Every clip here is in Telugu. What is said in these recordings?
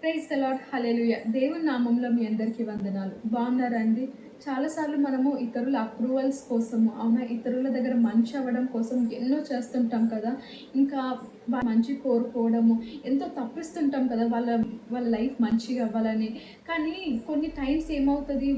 ప్రైజ్ ద లార్డ్, హల్లెలూయా. దేవుని నామంలో మీ అందరికీ వందనాలు. బాగున్నారా అండి? చాలాసార్లు మనము ఇతరుల అప్రూవల్స్ కోసము, అవునా, ఇతరుల దగ్గర మంచి అవ్వడం కోసం ఎన్నో చేస్తుంటాం కదా. ఇంకా మంచి కోరుకోవడము, ఎంతో తప్పిస్తుంటాం కదా వాళ్ళ వాళ్ళ లైఫ్ మంచిగా అవ్వాలని. కానీ కొన్ని టైమ్స్ ఏమవుతుంది,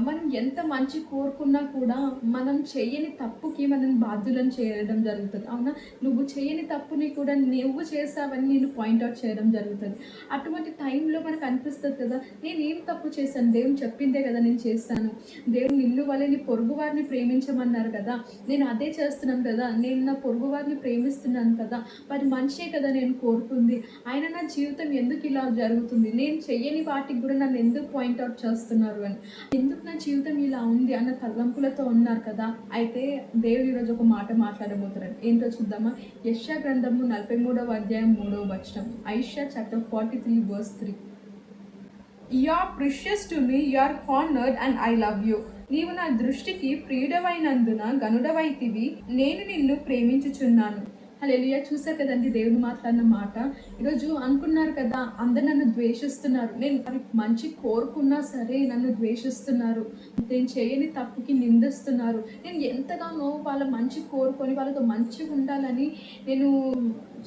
మనం ఎంత మంచి కోరుకున్నా కూడా మనం చేయని తప్పుకి మనం బాధ్యులను చేయడం జరుగుతుంది, అవునా. నువ్వు చేయని తప్పుని కూడా నువ్వు చేసావని నేను పాయింట్అవుట్ చేయడం జరుగుతుంది. అటువంటి టైంలో మనకు అనిపిస్తుంది కదా, నేను ఏం తప్పు చేశాను, దేవుని చెప్పిందే కదా నేను చేశాను, దేవుడు నిన్ను వలె నీ పొరుగు వారిని ప్రేమించమన్నారు కదా, నేను అదే చేస్తున్నాను కదా, నేను నా పొరుగు వారిని ప్రేమిస్తున్నాను కదా, మరి మంచే కదా నేను కోరుకుంది, ఆయన నా జీవితం ఎందుకు ఇలా జరుగుతుంది, నేను చెయ్యని వాటికి కూడా నన్ను ఎందుకు పాయింట్అవుట్ చేస్తున్నారు అని, ఎందుకు నా జీవితం ఇలా ఉంది అన్న తలంపులతో ఉన్నారు కదా. అయితే దేవుడు ఈరోజు ఒక మాట మాట్లాడబోతున్నాడు. ఏంటో చూద్దామా? యెషయా గ్రంథము 43వ అధ్యాయం 3వ వచనం. Isaiah chapter 43 verse 3. You are precious to me, you are honoured and I love you. నీవు నా దృష్టికి ప్రియుడవైనందున గనుడవైతివి, నేను నిన్ను ప్రేమించుచున్నాను. హల్లెలూయా. చూసారు కదండి దేవుడు మాట్లాడిన మాట. ఈరోజు అనుకున్నారు కదా, అందరు నన్ను ద్వేషిస్తున్నారు, నేను మంచి కోరుకున్నా సరే నన్ను ద్వేషిస్తున్నారు, నేను చేయని తప్పుకి నిందిస్తున్నారు. నేను ఎంతగానో వాళ్ళ మంచి కోరుకొని వాళ్ళతో మంచిగా ఉండాలని నేను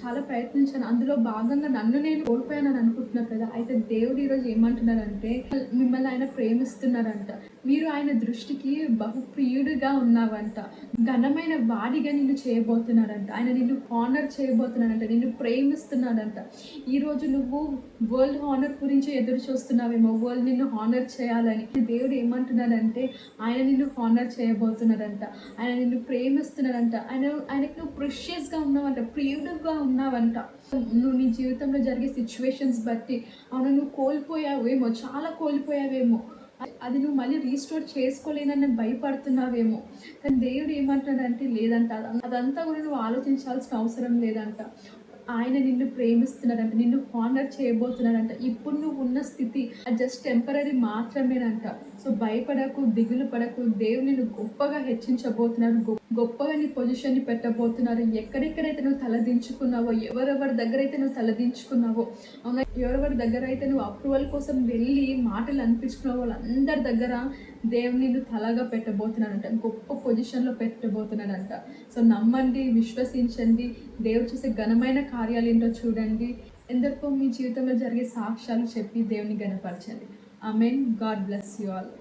చాలా ప్రయత్నించాను, అందులో భాగంగా నన్ను నేను కోల్పోయానని అనుకుంటున్నారు కదా. అయితే దేవుడు ఈరోజు ఏమంటున్నారంటే, మిమ్మల్ని ఆయన ప్రేమిస్తున్నారంట, మీరు ఆయన దృష్టికి బహుప్రియుడిగా ఉన్నావంట, ఘనమైన వాడిగా నిన్ను చేయబోతున్నారంట, ఆయన నిన్ను హానర్ చేయబోతున్నాడంట, నిన్ను ప్రేమిస్తున్నాడంట. ఈరోజు నువ్వు వరల్డ్ హానర్ గురించి ఎదురు చూస్తున్నావేమో, వరల్డ్ నిన్ను హానర్ చేయాలని. దేవుడు ఏమంటున్నాడంటే, ఆయన నిన్ను హానర్ చేయబోతున్నాడంట, ఆయన నిన్ను ప్రేమిస్తున్నాడంట, ఆయనకు నువ్వు ప్రిషియస్గా ఉన్నావంట, ప్రియుడుగా ఉన్నావంట. నువ్వు నీ జీవితంలో జరిగే సిచ్యువేషన్స్ బట్టి, అవును, నువ్వు కోల్పోయావేమో, చాలా కోల్పోయావేమో, అది నువ్వు మళ్ళీ రీస్టోర్ చేసుకోలేనని భయపడుతున్నావేమో. కానీ దేవుడు ఏమంటాడంటే, లేదంట, అదంతా కూడా నువ్వు ఆలోచించాల్సిన అవసరం లేదంట. ఆయన నిన్ను ప్రేమిస్తున్నాడంట, నిన్ను హానర్ చేయబోతున్నాడంట. ఇప్పుడు నువ్వు ఉన్న స్థితి జస్ట్ టెంపరీ మాత్రమేనంట. సో భయపడకు, దిగులు పడకు. దేవుడు నిన్ను గొప్పగా హెచ్చించబోతున్నారు, గొప్పగా నీ పొజిషన్ని పెట్టబోతున్నారు. ఎక్కడెక్కడైతే నువ్వు తలదించుకున్నావో, ఎవరెవరి దగ్గర అయితే నువ్వు తలదించుకున్నావో, అవునా, ఎవరెవరి దగ్గర అయితే నువ్వు అప్రూవల్ కోసం వెళ్ళి మాటలు అనిపించుకున్నావో, వాళ్ళందరి దగ్గర దేవుడు నిన్ను తలగా పెట్టబోతున్నాడంట, గొప్ప పొజిషన్లో పెట్టబోతున్నాడంట. సో నమ్మండి, విశ్వసించండి, దేవుడు చేసే ఘనమైన కార్యాలు ఏంటో చూడండి. ఎందరికో మీ జీవితంలో జరిగే సాక్ష్యాలు చెప్పి దేవుని గణపరచండి. Amen. God bless you all.